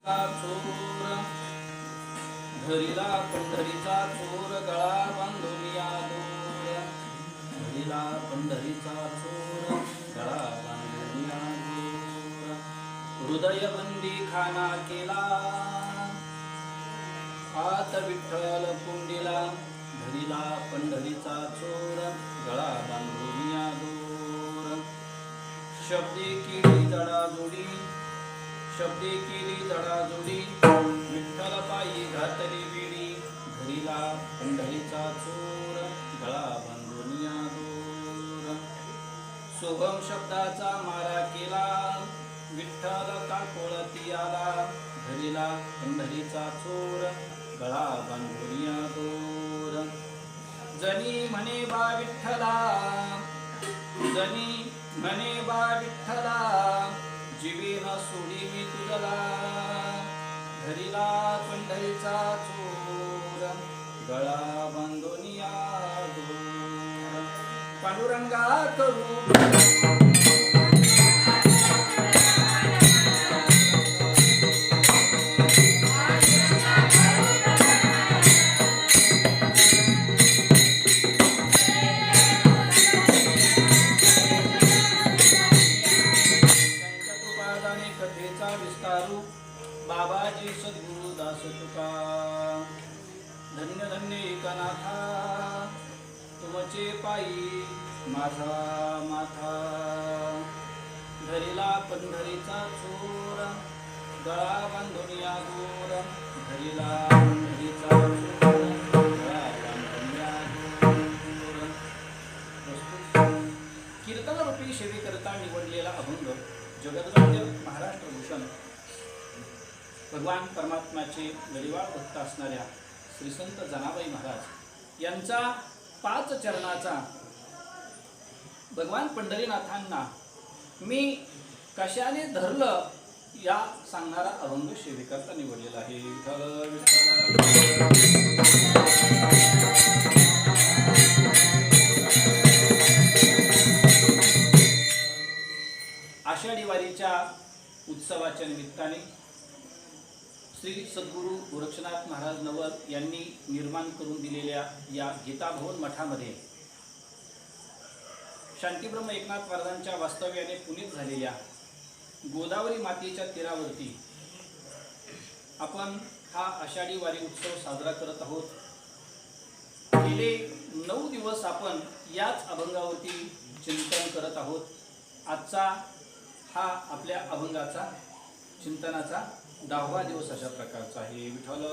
चोर धरिला पंढरीचा चोर गळा बांधून या दूर धरिला पंढरीचा चोर गळा बांधून या दूर हृदय बंदी खाना केला हात विठ्ठल कुंडीला धरिला पंढरीचा चोर गळा बांधून या दूर शब्दे केली जडाजोडी शब्दे केली जडाजोडी विठ्ठल पायी घातली विडी धरिला पंढरीचा चोर गळा बांधून या दूर सोहम शब्दाचा मारा केला विठ्ठल काकोळती आला धरिला पंढरीचा चोर गळा बांधून या दूर जनी म्हणे बा विठ्ठला जनी म्हणे बा विठ्ठला जीवेन सोडी मी तुझला धरिला पंढरीचा चोर गळा बांधून या दूर पांडुरंगा करू बाबाजी सद्गुरु दास तुका धन्य धन्य एकनाथा तुमचे पायी माझा माथा धरिला पंढरीचा चोर गळा बांधून या दूर धरिला पंढरीचा चोर गळा बांधून या दूर कीर्तन रूपी सेवेकरता निवडलेला अभंग जगद्वंद्य महाराष्ट्र भूषण भगवान परमात्म्याचे गरीवाळ भक्त असणाऱ्या श्री संत जनाबाई महाराज यांचा 5 चरणाचा भगवान पंढरीनाथांना मी कशाने धरलं या सांगणारा अभंग सेवेकरता निवडलेला आहे. विठ्ठल आषाढी वारीच्या उत्सवाच्या निमित्ताने श्री सद्गुरू गोरक्षनाथ महाराज नवर यांनी निर्माण करून दिलेल्या या गीताभवन मठामध्ये शांतीब्रह्म एकनाथ महाराजांच्या वास्तव्याने पुनीत झालेल्या गोदावरी मातेच्या तीरावरती आपण हा आषाढी वारी उत्सव साजरा करत आहोत. गेले 9 दिवस आपण याच अभंगावरती चिंतन करत आहोत. आजचा हा आपल्या अभंगाचा चिंतनाचा 10वा दिवस अशा प्रकारचा आहे. विठ्ठल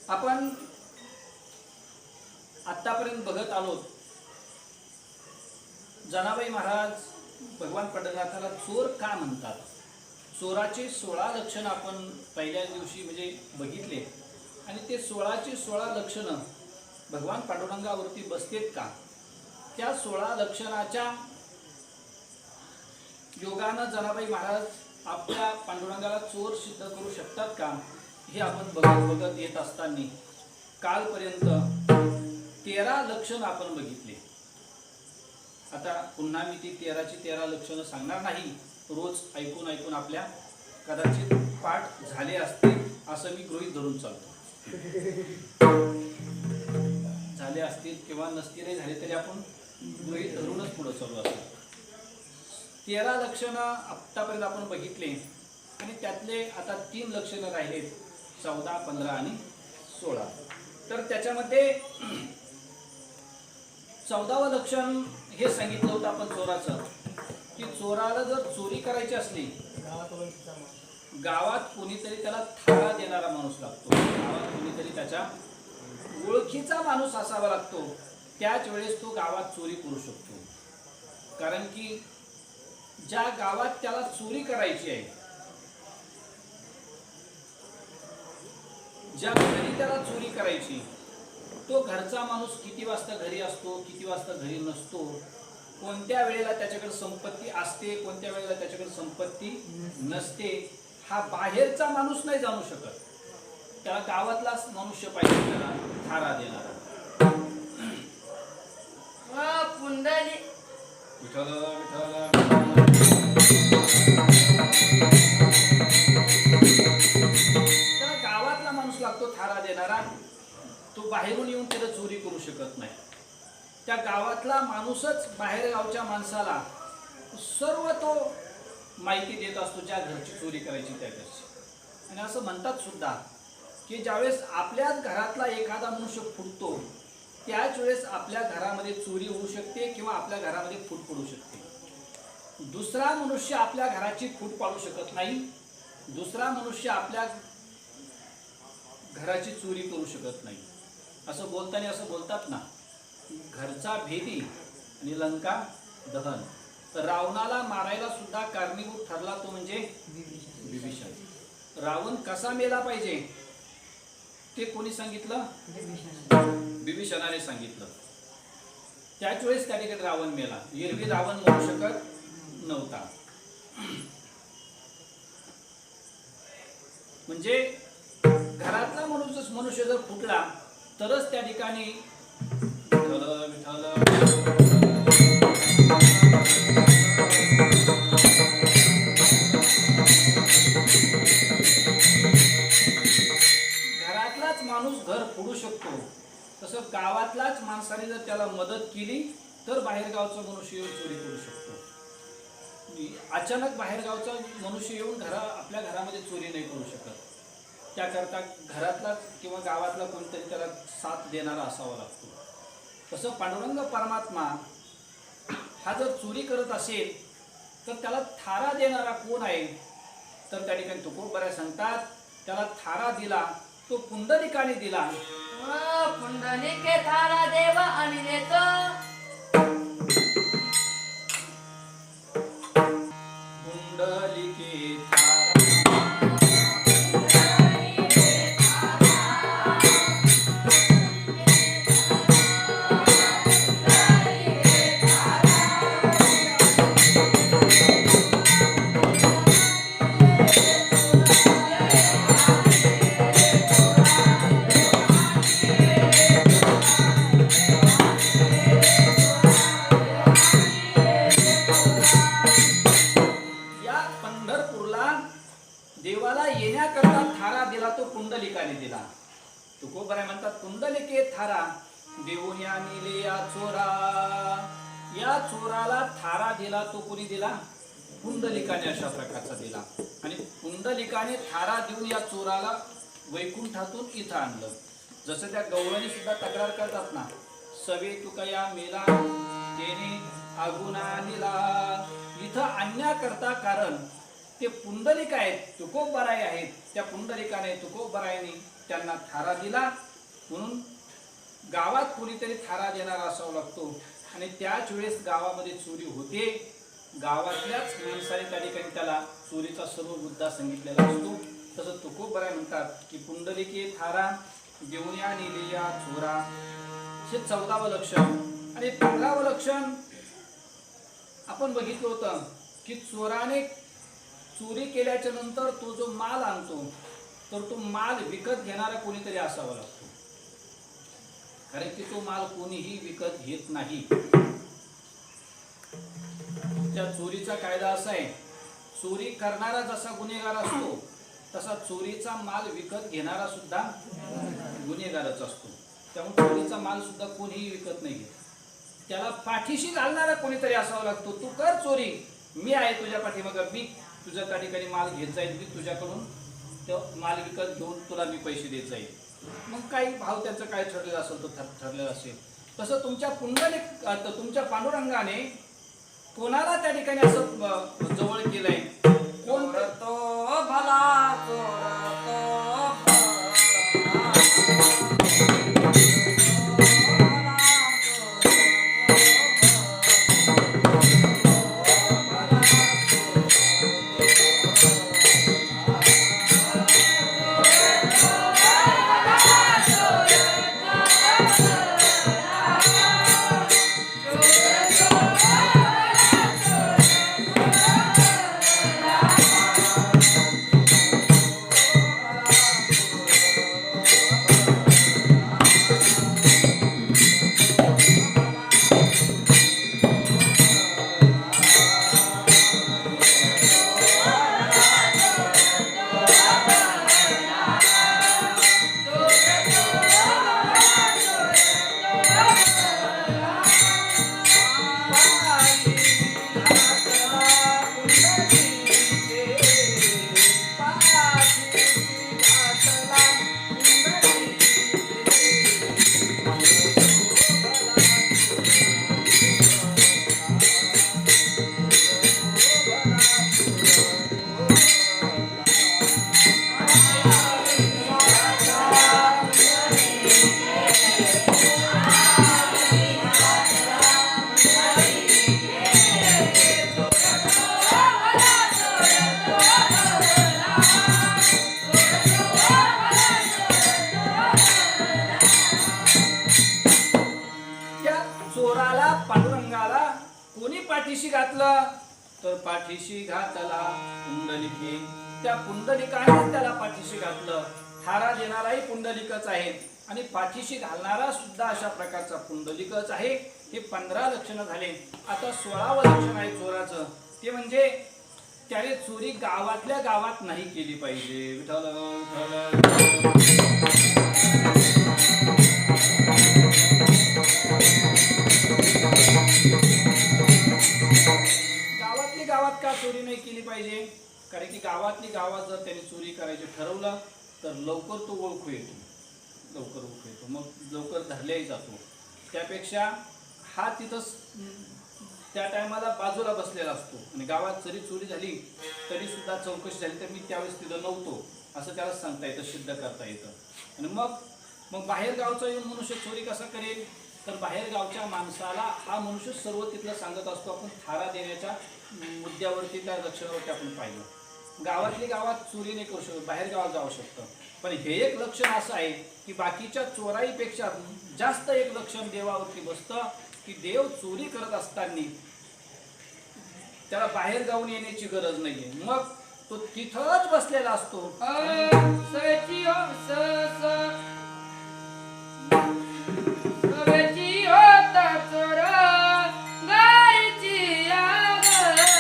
आपण आतापर्यंत बघत आलो जनाबाई महाराज भगवान पंढरीनाथाला चोर का म्हणतात. चोराचे 16 लक्षण आपण पहिल्या दिवशी म्हणजे बघितले आणि ते 16ची 16 लक्षणं भगवान पांडुरंगावरती बसतेत का. त्या 16 लक्षणाच्या योगानं जनाबाई महाराज आपल्या पांडुरंगाला चोर सिद्ध करू शकतात का हे आपण बघत येत असताना कालपर्यंत 13 लक्षण आपण बघितले. आता पुन्हा मी ती 13ची 13 लक्षणं सांगणार नाही. रोज ऐकून ऐकून आपल्या कदाचित पाठ झाले असतील असं मी गृहीत धरून चालतो. झाले असतील किंवा नसतीलही झाले तरी आपण गृहीत धरूनच पुढे चालू असतो. 13 लक्षणं आतापर्यंत आपण बघितले आणि त्यातले आता 3 लक्षणं राहिलेत 14, 15 आणि 16. तर त्याच्यामध्ये 14वं लक्षण हे सांगितलं होतं आपण चोराचं की चोराला जर चोरी करायची असली गावात कोणीतरी त्याला थाळा देणारा माणूस लागतो. गावात कोणीतरी त्याच्या ओळखीचा माणूस असावा लागतो. त्याच वेळेस तो गावात चोरी करू शकतो. कारण की ज्या गावात त्याला चोरी करायची आहे ज्या घरी त्याला चोरी करायची तो घरचा माणूस किती वाजता घरी असतो किती वाजता घरी नसतो कोणत्या वेळेला त्याच्याकडे संपत्ती असते, कोणत्या वेळेला त्याच्याकडे संपत्ती नसते, हा बाहेरचा माणूस नाही जाणू शकत. त्याला गावातलाच मनुष्य पाहिजे त्याला थारा देणारा. पुंडली विठ्ठल विठ्ठल त्याला गावातला माणूस लागतो थारा देणारा. तो बाहेरून येऊन तिथं चोरी करू शकत नाही. त्या गावातला माणूसच बाहेर गावच्या माणसाला सर्व तो माहिती देत असतो, ज्या घरची चोरी करायची त्या घरची. आणि असं म्हणतात सुद्धा की ज्यावेळेस आपल्याच घरातला एखादा मनुष्य फुटतो त्याच वेळेस आपल्या घरामध्ये चोरी होऊ शकते किंवा आपल्या घरामध्ये फूट पडू शकते. दुसरा मनुष्य आपल्या घराची फूट पाडू शकत नाही, दुसरा मनुष्य आपल्या घराची चोरी करू शकत नाही. असं बोलताना असं बोलतात ना, घरचा भेदी आणि लंका दहन. तर रावणाला मारायला सुद्धा कारणीभूत ठरला तो म्हणजे विभीषण. रावण कसा मेला पाहिजे ते कोणी सांगितलं? विभीषणाने सांगितलं. त्याच वेळेस त्या ठिकाणी रावण मेला. एरवी रावण मरू शकत नव्हता. म्हणजे घरातला मनुष्य जर फुटला तरच त्या ठिकाणी विठ्ठल विठ्ठल घरातलाच माणूस घर फोडू शकतो. तसं गावातलाच माणसाने जर त्याला मदत केली तर बाहेरगावचा मनुष्य येऊन चोरी करू शकतो. अचानक बाहेरगावचा मनुष्य येऊन आपल्या घरामध्ये चोरी नाही करू शकत. त्याकरता घरातला किंवा गावातला कोणतरी त्याला साथ देणारा असावा लागतो. तसं पांडुरंग परमात्मा हा जर चोरी करत असेल तर त्याला थारा देणारा कोण आहे? तर त्या ठिकाणी तुकोबराय सांगतात त्याला थारा दिला तो पुंडलिकाने दिला. पुंडलिके थारा देव आणि देतो. पुंडलिके थारा देवाला येण्याकरता थारा दिला तो पुंडलिकाने दिला. तुकोबराय म्हणतात पुंडलिके थारा देऊया नेले या चोरा. या चोराला थारा दिला तो कोणी दिला? पुंडलिकाने अशा प्रकारचा दिला. आणि पुंडलिकाने थारा देऊन या चोराला वैकुंठातून इथं आणलं. जसं त्या गवळणी सुद्धा तक्रार करतात ना, सवे तुकया मेला तेने आगुना निला. इथं आणण्याकरता कारण ते पुंडलिक आहेत, तुकोबराय आहेत. त्या पुंडलिकाने तुकोबरायने त्यांना थारा दिला. म्हणून गावात कोणीतरी थारा देणारा असावा लागतो. आणि त्याच वेळेस गावामध्ये चोरी होते. गावातल्याच माणसाने त्या ठिकाणी त्याला चोरीचा सर्व मुद्दा सांगितलेला असतो. तसं तुकोबराय म्हणतात की पुंडलिके थारा देऊया नेलिया चोरा. हे 14वं लक्षण. आणि 15वं लक्षण आपण बघितलं होतं की चोराने चोरी केल्याच्या नंतर तो जो माल आणतो तर तो माल विकत घेणारा कोणीतरी असावा लागतो. कारण की तो माल कोणीही विकत घेत नाही. त्या चोरीचा कायदा असा आहे, चोरी करणारा जसा गुन्हेगार असतो तसा चोरीचा माल विकत घेणारा सुद्धा गुन्हेगारच असतो. त्यामुळे चोरीचा माल सुद्धा कोणीही विकत नाही घेत. त्याला पाठीशी घालणारा कोणीतरी असावा लागतो. तू कर चोरी, मी आहे तुझ्या पाठीमागे, मी तुझ्या त्या ठिकाणी माल घेत जाईल, मी तुझ्याकडून तो माल विकत घेऊन तुला मी पैसे देत जाईल. मग काही भाव त्याचं काय ठरलेलं असेल तो ठरलेला असेल. तसं तुमच्या पांडुरंगाने कोणाला त्या ठिकाणी असं जवळ केलंय? कोण तो भला चोर तो घातलं तर पाठीशी घातला पुंडलिके. त्या पुंडलिकाने त्याला पाठीशी घातलं. थारा देणाराही पुंडलिकच आहे आणि पाठीशी घालणारा सुद्धा अशा प्रकारचा पुंडलिकच आहे. हे 15 लक्षणं झाले. आता 16वं लक्षण आहे चोराचं, ते म्हणजे त्याने चोरी गावातल्या गावात नाही केली पाहिजे. विठ्ठल गावातली गावात का चोरी नाही केली पाहिजे? कारण की गावातली गावात जर त्याने चोरी करायची ठरवलं तर लवकर तो ओळखू येतो, मग लवकर धरल्याही जातो. त्यापेक्षा हा तिथंच त्या टायमाला बाजूला बसलेला असतो आणि गावात जरी चोरी झाली तरी सुद्धा चौकशी झाली तर मी त्यावेळेस तिथं नव्हतो असं त्याला सांगता येतं, सिद्ध करता येतं. आणि मग बाहेर गावचा येऊन मनुष्य चोरी कसा करेल? तर बाहेर गावच्या माणसाला हा मनुष्य सर्व तिथलं सांगत असतो. आपण थारा देण्याच्या मुद्द्यावरती त्या लक्षणावरती आपण पाहिलं. गावातली गावात चोरी नाही करू शकत, बाहेर गावात जाऊ शकतं. पण हे एक लक्षण असं आहे की बाकीच्या चोराईपेक्षा जास्त एक लक्षण देवावरती बसतं की देव चोरी करत असताना त्याला बाहेर जाऊन येण्याची गरज नाहीये. मग तो तिथंच बसलेला असतो. सवेची होता चोर गारीची आगरी.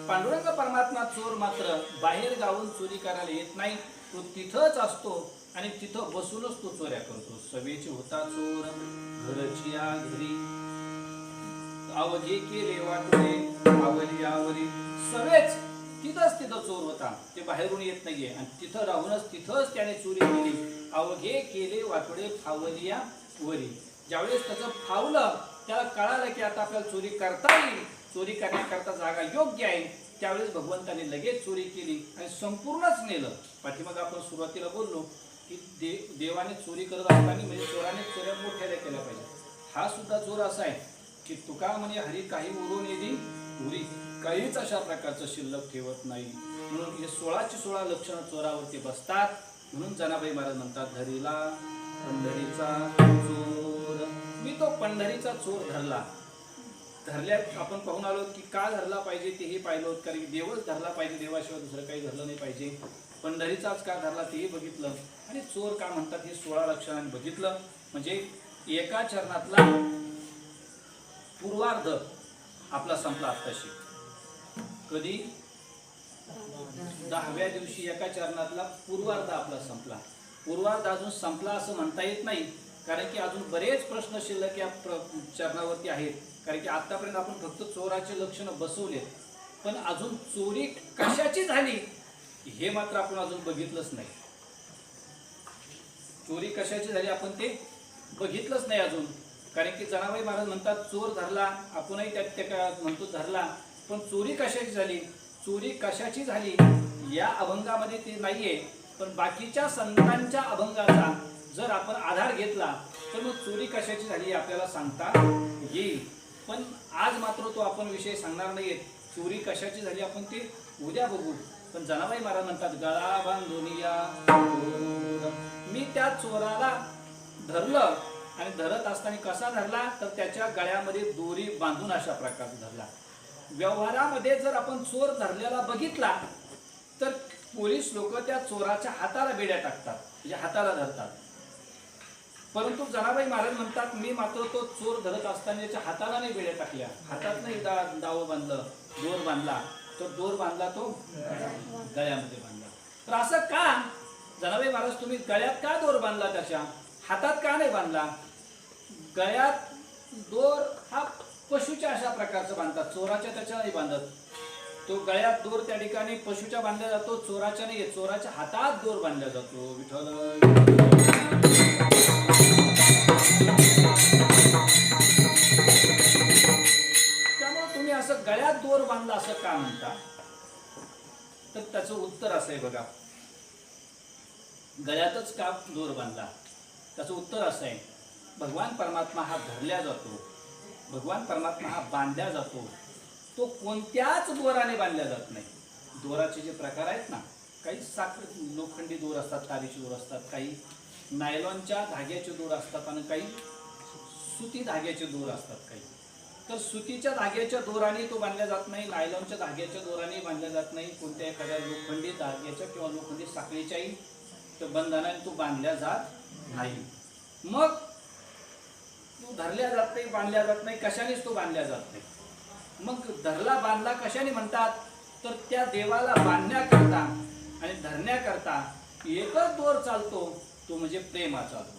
पांडुरंग परमात्मा चोर मात्र बाहेर गावून चोरी करायला येत नाही. तो तिथंच असतो आणि तिथं बसूनच तो चोऱ्या करतो. सवेची होता चोर घरची घरी अवघे केले वाटोळे आवली आवरी. सवेच तिथं चोर होता, ते बाहेरून येत नाहीये आणि तिथं राहूनच तिथंच त्याने चोरी केली. अवघे केले वाटोळे फावलिया वरी. ज्यावेळेस त्याचं फावलं, त्याला कळालं की आता आपल्याला चोरी करता येईल, चोरी करण्याकरता जागा योग्य आहे, त्यावेळेस भगवंताने लगेच चोरी केली आणि संपूर्णच नेलं. पाठीमाग आपण सुरुवातीला बोललो की देवाने चोरी करत असताना म्हणजे चोराने चोऱ्या मोठ्या केल्या पाहिजे. हा सुद्धा चोर असा आहे की तुका म्हणे हरी काही उरून येली उरी, काहीच अशा प्रकारचं शिल्लक ठेवत नाही. म्हणून हे 16ची 16 लक्षणं चोरावरती बसतात. म्हणून जनाबाई महाराज म्हणतात धरीला पंढरीचा चोर. मी तो पंढरीचा चोर धरल्यात आपण पाहून आलो की का धरला पाहिजे तेही पाहिलं, कारण की देवच धरला पाहिजे, देवाशिवाय दुसरं काही धरलं नाही पाहिजे. पंढरीचाच का धरला तेही बघितलं आणि चोर का म्हणतात हे 16 लक्षणांनी बघितलं. म्हणजे एका चरणातला पूर्वार्ध आपला संपला आत्ताशी. कधी 10व्या दिवशी एका चरणातला पूर्वार्ध आपला संपला. पूर्वार्ध अजून संपला असं म्हणता येत नाही, कारण की अजून बरेच प्रश्न शिल्लक या चरणावरती आहेत. कारण की आतापर्यंत आपण फक्त चोराचे लक्षणं बसवलेत, पण अजून चोरी कशाची झाली हे मात्र आपण अजून बघितलंच नाही. चोरी कशाची झाली आपण ते बघितलंच नाही अजून. कारण की जनाबाई महाराज म्हणतात चोर धरला, आपणही त्या म्हणतो धरला, पण चोरी कशाची झाली, चोरी कशाची झाली या अभंगामध्ये ते नाहीये. पण बाकीच्या संतांच्या अभंगाचा जर आपण आधार घेतला तर मग चोरी कशाची झाली आपल्याला सांगता येईल. पण आज मात्र तो आपण विषय सांगणार नाहीये. चोरी कशाची झाली आपण ते उद्या बघू. पण जनाबाई महाराज म्हणतात गळा बांधून या, मी त्या चोराला धरलं आणि धरत असताना कसा धरला तर त्याच्या गळ्यामध्ये दोरी बांधून अशा प्रकारे धरला. व्यवहारामध्ये जर आपण चोर धरलेला बघितला तर पोलीस लोक त्या चोराच्या हाताला बेड्या टाकतात, म्हणजे हाताला धरतात. परंतु जनाबाई महाराज म्हणतात मी मात्र तो चोर धरत असताना त्याच्या हाताला नाही बेड्या टाकल्या, हातात नाही दाव बांधलं, दोर बांधला. तो दोर बांधला तो गळ्यामध्ये बांधला. तर असं का जनाबाई महाराज तुम्ही गळ्यात का दोर बांधला, त्याच्या हातात का नाही बांधला? गळ्यात दोर हा पशुच्या अशा प्रकारचा बांधतात, चोराच्या त्याच्या नाही बांधत. तो गळ्यात दोर त्या ठिकाणी पशुच्या बांधला जातो, चोराच्या नाही. चोराच्या हातात दोर बांधला जातो. विठ्ठल त्यामुळे तुम्ही असं गळ्यात दोर बांधला असं का म्हणता? तर त्याचं उत्तर असं आहे बघा, गळ्यातच का दोर बांधला? त्याचं उत्तर असं आहे, भगवान परमात्मा हा धरल्या जातो, भगवान परमात्मा हा बांधल्या जातो. तो कोणत्याच दोराने बांधल्या जात नाही. दोराचे जे प्रकार आहेत ना, काही साखर लोखंडी दोर असतात, तारीचे दोर असतात, काही नायलॉनच्या धाग्याचे दोर असतात आणि काही सुती धाग्याचे दोर असतात. काही तर सुतीच्या धाग्याच्या दोराने तो बांधल्या जात नाही, नायलॉनच्या धाग्याच्या दोराने बांधल्या जात नाही, कोणत्या एखाद्या लोखंडी धाग्याच्या किंवा लोखंडी साखळीच्याही बंधनाने तो बांधल्या जात नाही. मग तो धरल्या जात नाही, बांधल्या जात नाही, कशानेच तो बांधल्या जात नाही. मग धरला बांधला कशाने म्हणतात? तर त्या देवाला बांधण्याकरता आणि धरण्याकरता एकच दोर चालतो, तो म्हणजे प्रेमाचा दोर.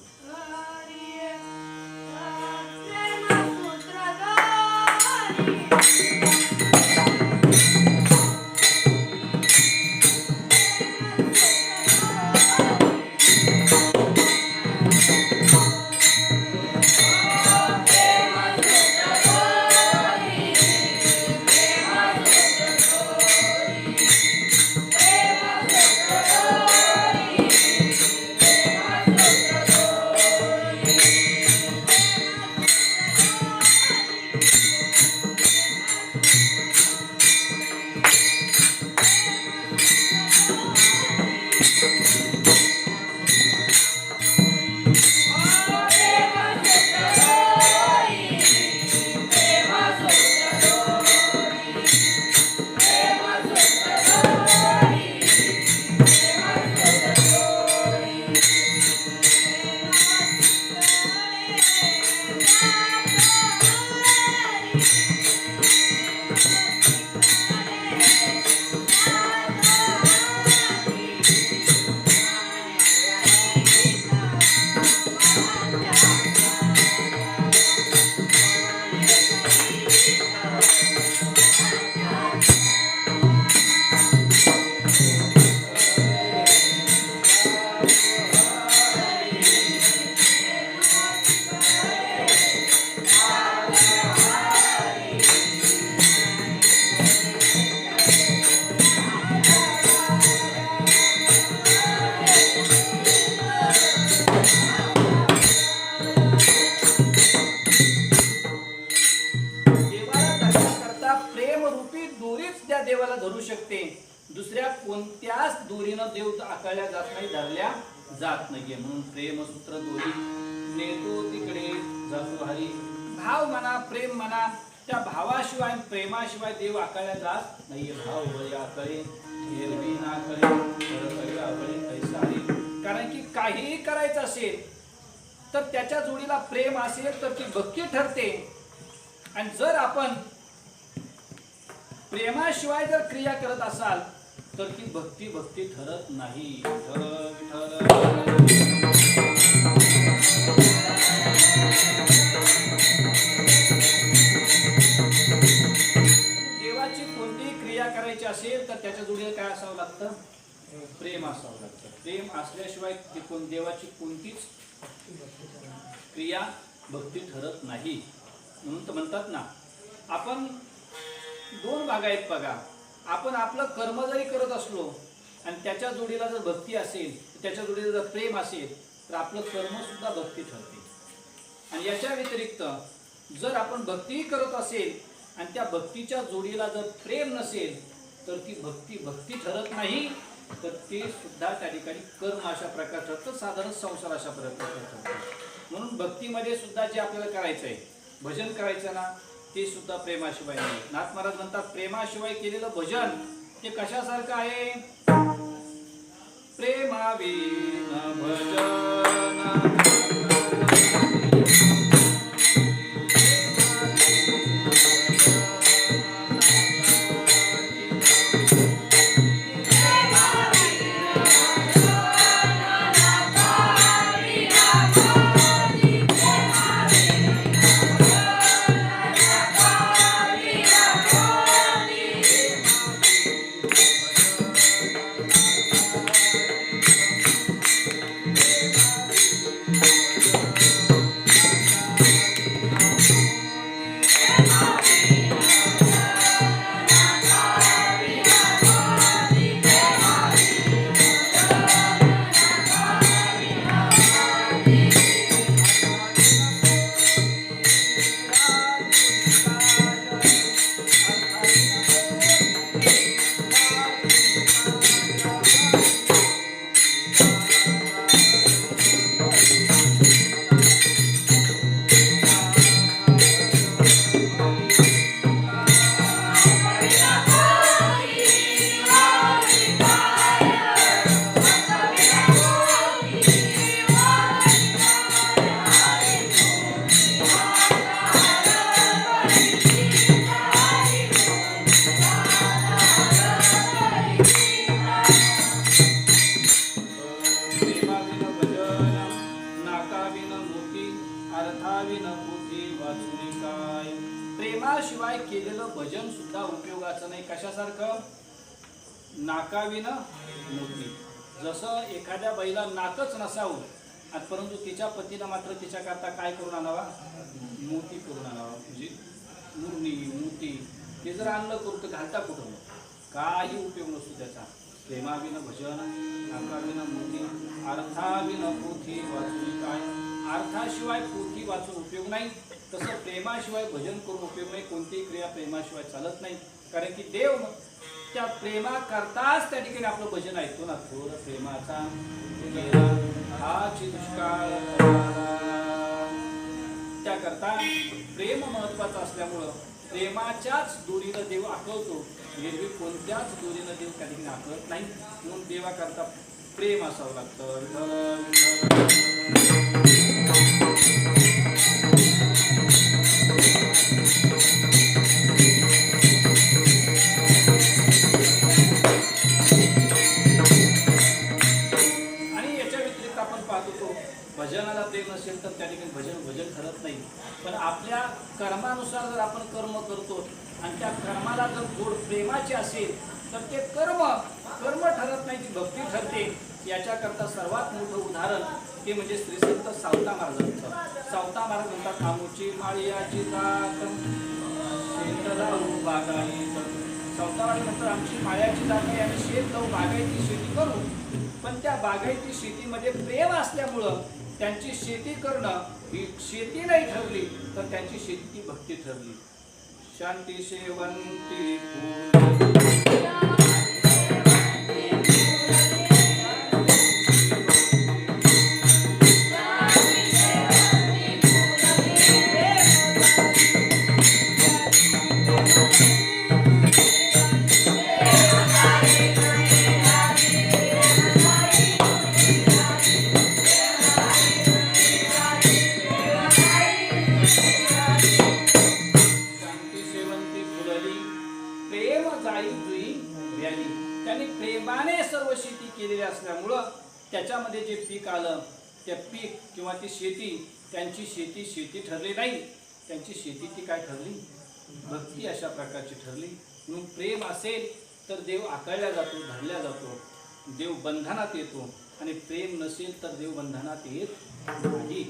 देवाला धरू शकते, दुसऱ्या कोणत्याच दोरीनं देव आकारल्या जात नाही, धरल्या जात नाहीये. म्हणून प्रेमसूत्र दोरी नेतो तिकडे जातो हरी. भाव म्हणा, प्रेम म्हणा, त्या भावाशिवाय प्रेमाशिवाय देव आकारल्या जात नाहीये. भाव वया आकळे एरवी ना करे आकळे कैसा हरी. कारण की काहीही करायचं असेल तर त्याच्या जोडीला प्रेम असेल तर ती भक्ती ठरते. आणि जर आपण प्रेमाशिवाय जर क्रिया करत असाल तर ती भक्ती भक्ती ठरत नाही. देवाची कोणतीही क्रिया करायची असेल तर त्याच्या जोडीला काय असावं लागतं? प्रेम असावं लागतं. प्रेम असल्याशिवाय देवाची कोणतीच क्रिया भक्ती ठरत नाही. म्हणून तर म्हणतात ना, आपण दोन भाग आहेत बघा. आपण आपलं कर्म जरी करत असलो आणि त्याच्या जोडीला जर भक्ती असेल, त्याच्या जोडीला जर प्रेम असेल, तर आपलं कर्म सुद्धा भक्ती ठरते. आणि याच्या व्यतिरिक्त जर आपण भक्तीही करत असेल आणि त्या भक्तीच्या जोडीला जर प्रेम नसेल, तर ती भक्ती ठरत नाही, तर ते सुद्धा त्या ठिकाणी कर्म अशा प्रकार ठरतं, साधारण संसार अशा प्रकार ठरतं. म्हणून भक्तीमध्ये सुद्धा जे आपल्याला करायचं आहे, भजन करायचं ना, ते सुद्धा प्रेमाशिवाय नाही. नाथ महाराज म्हणतात, प्रेमाशिवाय केलेलं भजन हे कशासारखं आहे? प्रेमाविन भजन प्रेमाशिवाय केलेलं भजन सुद्धा उपयोगाचं नाही. कशासारखं? नाकाविन मोती. जसं एखाद्या बाईला नाकच नसावं आणि परंतु तिच्या पतीला मात्र तिच्याकरता काय करून आणावा? मोती करून आणावा. म्हणजे मुरणी मोती हे जर आणलं करून तर घालता कुठं? काही उपयोग नसतो त्याचा. प्रेमाविन भजन, नाकाविन मोती, अर्थाविन पोथी वाचून काय? अर्थाशिवाय पोथी वाचून उपयोग नाही, तसं प्रेमाशिवाय भजन करून उपयोग नाही. कोणतीही क्रिया प्रेमाशिवाय चालत नाही. कारण की देव त्या प्रेमाकरताच त्या ठिकाणी आपलं भजन ऐकतो ना. थोर प्रेमाचा हाची दुष्काळ, त्याकरता प्रेम महत्वाचं असल्यामुळं प्रेमाच्याच दोरीनं देव आकळतो. एरवी कोणत्याच दोरीनं देव त्या ठिकाणी आकळत नाही. म्हणून देवाकरता प्रेम असावं लागतं. आणि याच्या व्यतिरिक्त आपण पाहतो, भजनाला प्रेम नसेल तर त्या ठिकाणी भजन ठरत नाही. पण आपल्या कर्मानुसार जर आपण कर्म करतो आणि त्या कर्माला जर जोड प्रेमाची असेल तर ते कर्म ठरत नाही, ती भक्ती ठरते. याच्याकरता सर्वात मोठं उदाहरण ते म्हणजे श्री संत सावता महाराजांचं. सावता महाराज म्हणतात, आमुची माळियाची जात शेत लावू बागायत. सावता महाराज म्हणतात, आमची माळ्याची जात आहे, आम्ही शेत लावू बागायती शेती करू. पण त्या बागायती शेतीमध्ये प्रेम असल्यामुळं त्यांची शेती करणं ही शेती नाही ठरली, तर त्यांची शेती ती भक्ती ठरली. शांती शेवंती त्यांनी प्रेमाने सर्व शेती केलेली असल्यामुळं त्याच्यामध्ये जे पीक आलं, त्या पीक किंवा ती शेती, त्यांची शेती ठरली नाही, त्यांची शेती ती काय ठरली? भक्ती अशा प्रकारची ठरली. म्हणून प्रेम असेल तर देव आकळल्या जातो, धरल्या जातो, देव बंधनात येतो. आणि प्रेम नसेल तर देव बंधनात येत नाही.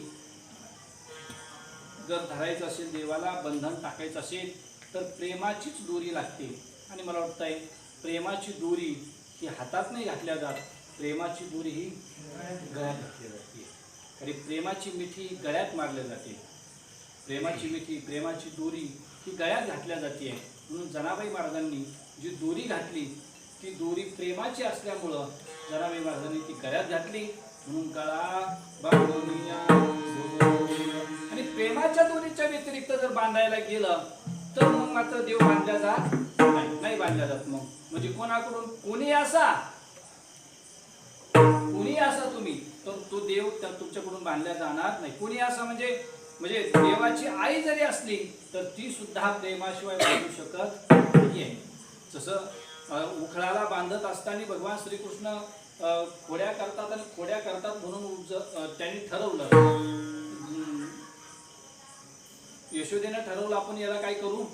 जर धरायचं असेल, देवाला बंधन टाकायचं असेल तर प्रेमाचीच दोरी लागते. आणि मला वाटतंय प्रेमाची दोरी ही हातात नाही घातल्या जात, प्रेमाची दोरी ही गळ्यात घातली जाते. आणि प्रेमाची मिठी गळ्यात मारल्या जाते. प्रेमाची मिठी, प्रेमाची दोरी ही गळ्यात घातल्या जाते. म्हणून जनाबाई महाराजांनी जी दोरी घातली ती दोरी प्रेमाची असल्यामुळं जनाबाई महाराजांनी ती गळ्यात घातली. म्हणून गळा बांधूनिया. आणि प्रेमाच्या दोरीच्या व्यतिरिक्त जर बांधायला गेलं तर मग मात्र देव बांधल्या जात नाही बांधल्या जात. मग म्हणजे कोणाकडून कोणी असा तुम्ही तर तो देव तुमच्याकडून बांधल्या जाणार नाही. कोणी असा म्हणजे म्हणजे देवाची आई जरी असली तर ती सुद्धा प्रेमाशिवाय बांधू शकत नाहीये. जसं उखळाला बांधत असताना भगवान श्रीकृष्ण खोड्या करतात आणि खोड्या करतात म्हणून त्यांनी ठरवलं, यशोदेने ठरवलं आपण याला काय करू,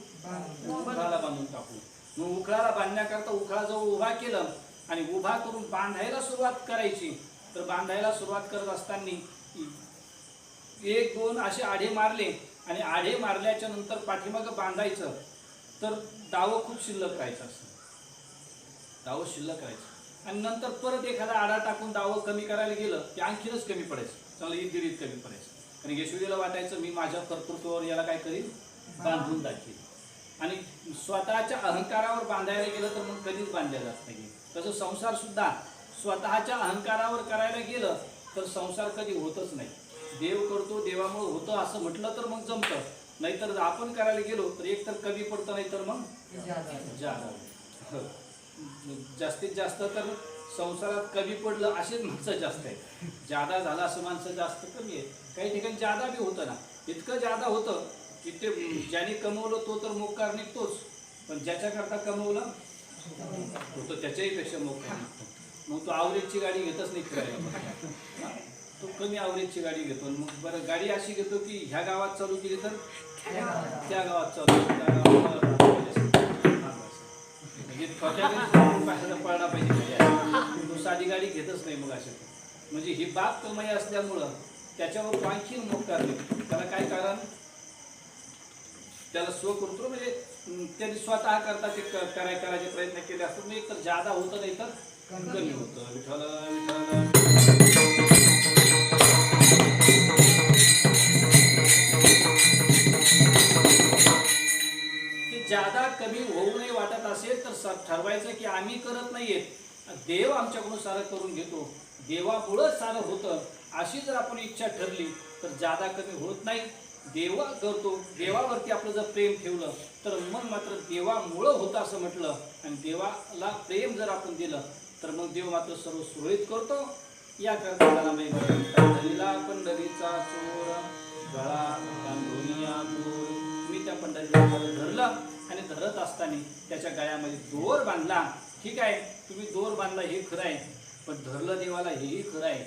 उखळाला बांधून टाकू. मग उखळाला बांधण्याकरता उखळा जवळ उभा केलं आणि उभा करून बांधायला सुरुवात करायची. तर बांधायला सुरुवात करत असताना एक दोन असे आढे मारले आणि आढे मारल्याच्या नंतर पाठीमागं बांधायचं तर दावं खूप शिल्लक राहायचं. असं दावं शिल्लक राहायचं आणि नंतर परत एखादा आडा टाकून दावं कमी करायला गेलं की आणखीनच कमी पडायचं, चांगलं इतरीत कमी पडायचं. आणि यशोदेला वाटायचं मी माझ्या कर्तृत्वावर याला काय करीन, बांधून दाखील. आणि स्वतःच्या अहंकारावर बांधायला गेलं तर मग कधीच बांधल्या जात नाही. तसं संसार सुद्धा स्वतःच्या अहंकारावर करायला गेलं तर संसार कधी होतच नाही. देव करतो, देवामुळे होतं असं म्हटलं तर मग जमतं. नाहीतर आपण करायला गेलो तर एक तर कमी पडतं, नाहीतर मग जादा. जास्तीत जास्त तर संसारात कमी पडलं असेच माणसं जास्त आहे. जादा झाला असं माणसं जास्त कमी आहे. काही ठिकाणी जादा बी होतं ना, इतकं जादा होतं की ते ज्याने कमवलं तो तर मोकार निघतोच, पण ज्याच्याकरता कमवलं होतं त्याच्याही पेक्षा मोकार निघतो. मग तो आवरेजची गाडी घेतच नाही फिरायला, तो कमी आवरेजची गाडी घेतो. मग बरं गाडी अशी घेतो की ह्या गावात चालू केली तर त्या गावात चालू, त्या गावात म्हणजे पळला पाहिजे. तो साधी गाडी घेतच नाही. मग असे म्हणजे ही बाप कमाई असल्यामुळं त्याच्यावर तो आणखी मोकार नाही. त्याला काय कारण, त्याला स्वकर्तृ म्हणजे त्यांनी स्वतः करता ते करायचे प्रयत्न केले असतात. मग एक तर जादा होतं, नाही तर कमी होतं. विठ्ठल ते जादा कमी होऊ नये वाटत असेल तर ठरवायचं की आम्ही करत नाहीये, देव आमच्याकडून सारं करून घेतो, देवामुळंच सारं होतं, अशी जर आपण इच्छा ठरली तर जादा कमी होत नाही. देवा करतो, देवावरती आपलं जर प्रेम ठेवलं तर मग मात्र देवामुळं होतं असं म्हटलं आणि देवाला प्रेम जर आपण दिलं तर मग देव मात्र सर्व सुरळीत करतो. या करता पंढरीला पंढरीचा चोर गळा बांधूनिया दूर. मी त्या पंढरीला धरलं आणि धरत असताना त्याच्या गळ्यामध्ये दोर बांधला. ठीक आहे, तुम्ही दोर बांधला हे खरं आहे, पण धरलं देवाला हेही खरं आहे.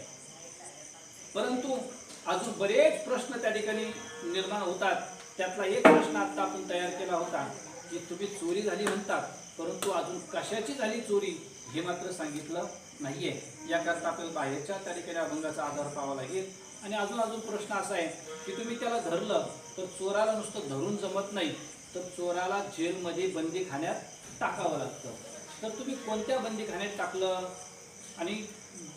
परंतु अजून बरेच प्रश्न त्या ठिकाणी निर्माण होतात. त्यातला एक प्रश्न आता आपण तयार केला होता की तुम्ही चोरी झाली म्हणतात, परंतु अजून कशाची झाली चोरी हे मात्र सांगितलं नाहीये. याकरता आपल्याला बाहेरच्या त्या ठिकाणी अभंगाचा आधार पाहावा लागेल. आणि अजून प्रश्न असा आहे की तुम्ही त्याला धरलं तर चोराला नुसतं धरून जमत नाही, तर चोराला जेलमध्ये बंदीखान्यात टाकावं लागतं. तर तुम्ही कोणत्या बंदीखान्यात टाकलं आणि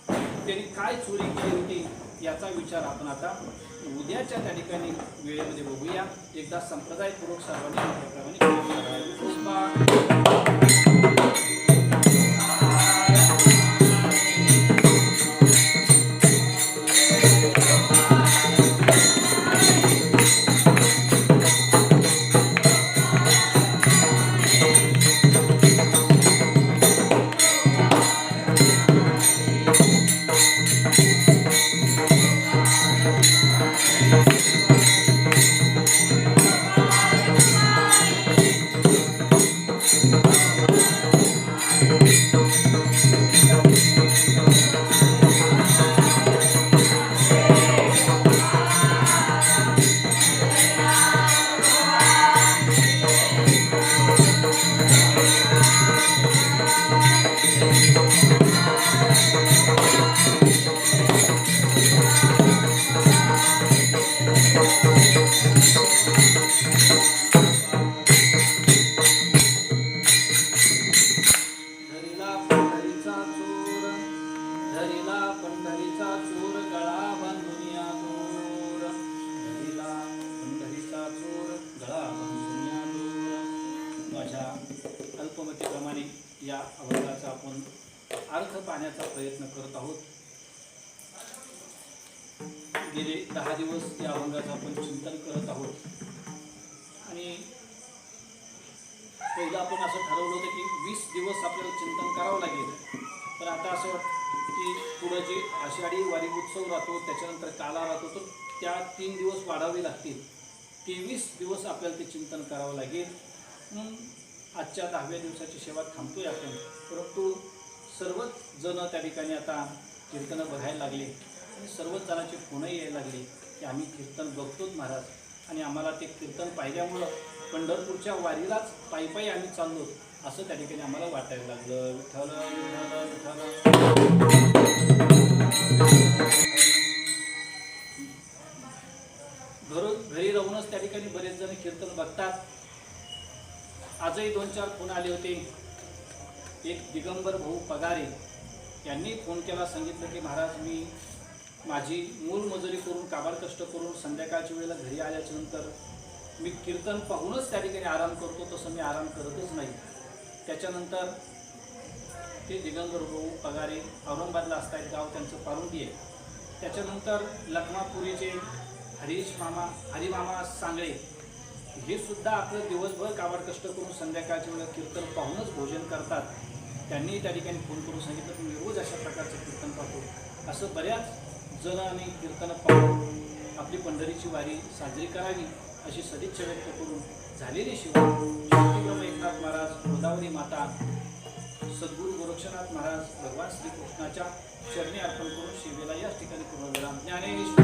त्यांनी काय चोरी केली होती याचा विचार आपण आता उद्याच्या त्या ठिकाणी वेळेमध्ये बघूया. एकदा संप्रदायपूर्वक सर्वांनी माझ्या अल्पमतीप्रमाणे या अभंगाचा आपण अर्थ पाहण्याचा प्रयत्न करत आहोत. गेले 10 दिवस या अभंगाचं आपण चिंतन करत आहोत आणि पहिलं आपण असं ठरवलं होतं की 20 दिवस आपल्याला चिंतन करावं लागेल. पण आता असं वाटतं की पुढं जे आषाढी वारी उत्सव राहतो, त्याच्यानंतर काला राहतो, तर त्या 3 दिवस वाढावे लागतील. 23 दिवस आपल्याला ते चिंतन करावं लागेल. म्हणून आजच्या 10व्या दिवसाची सेवा थांबतोय आपण. परंतु सर्वच जण त्या ठिकाणी आता कीर्तनं बघायला लागले आणि सर्वच जणांचे फोनही यायला लागले की आम्ही कीर्तन बघतोच महाराज, आणि आम्हाला ते कीर्तन पाहिल्यामुळं पंढरपूरच्या वारीलाच पायी पायी आम्ही चाललो असं त्या ठिकाणी आम्हाला वाटायला लागलं. विठ्ठल विठ्ठल विठ्ठल. घरी राहूनच त्या ठिकाणी बरेच जण कीर्तन बघतात. आजही 2-4 फोन आले होते. एक दिगंबर भाऊ पगारे यांनी फोन केला, सांगितलं की महाराज मी माझी मूल मजुरी करून काबाड कष्ट करून संध्याकाळच्या वेळेला घरी आल्याच्या नंतर मी कीर्तन पाहूनच त्या ठिकाणी आराम करतो, तसं मी आराम करतच नाही. त्याच्यानंतर ते दिगंबर भाऊ पगारे औरंगाबादला असतात, गाव त्यांचं पारुंडी आहे. त्याच्यानंतर लखमापुरीचे हरिमामा सांगळे हे सुद्धा आपलं दिवसभर काबाड कष्ट करून संध्याकाळच्या वेळेला कीर्तन पाहूनच भोजन करतात. त्यांनी त्या ठिकाणी फोन करून सांगितलं की मी रोज अशा प्रकारचं कीर्तन पाहतो. असं बऱ्याच जणांनी कीर्तन पाहून आपली पंढरीची वारी साजरी करावी अशी सदिच्छा व्यक्त करून झालेली सेवा शांतीब्रह्म एकनाथ महाराज, गोदावरी माता, सद्गुरू गोरक्षनाथ महाराज, भगवान श्रीकृष्णाच्या चरणी अर्पण करून सेवेला याच ठिकाणी पूर्णविराम. ज्ञानेश्वर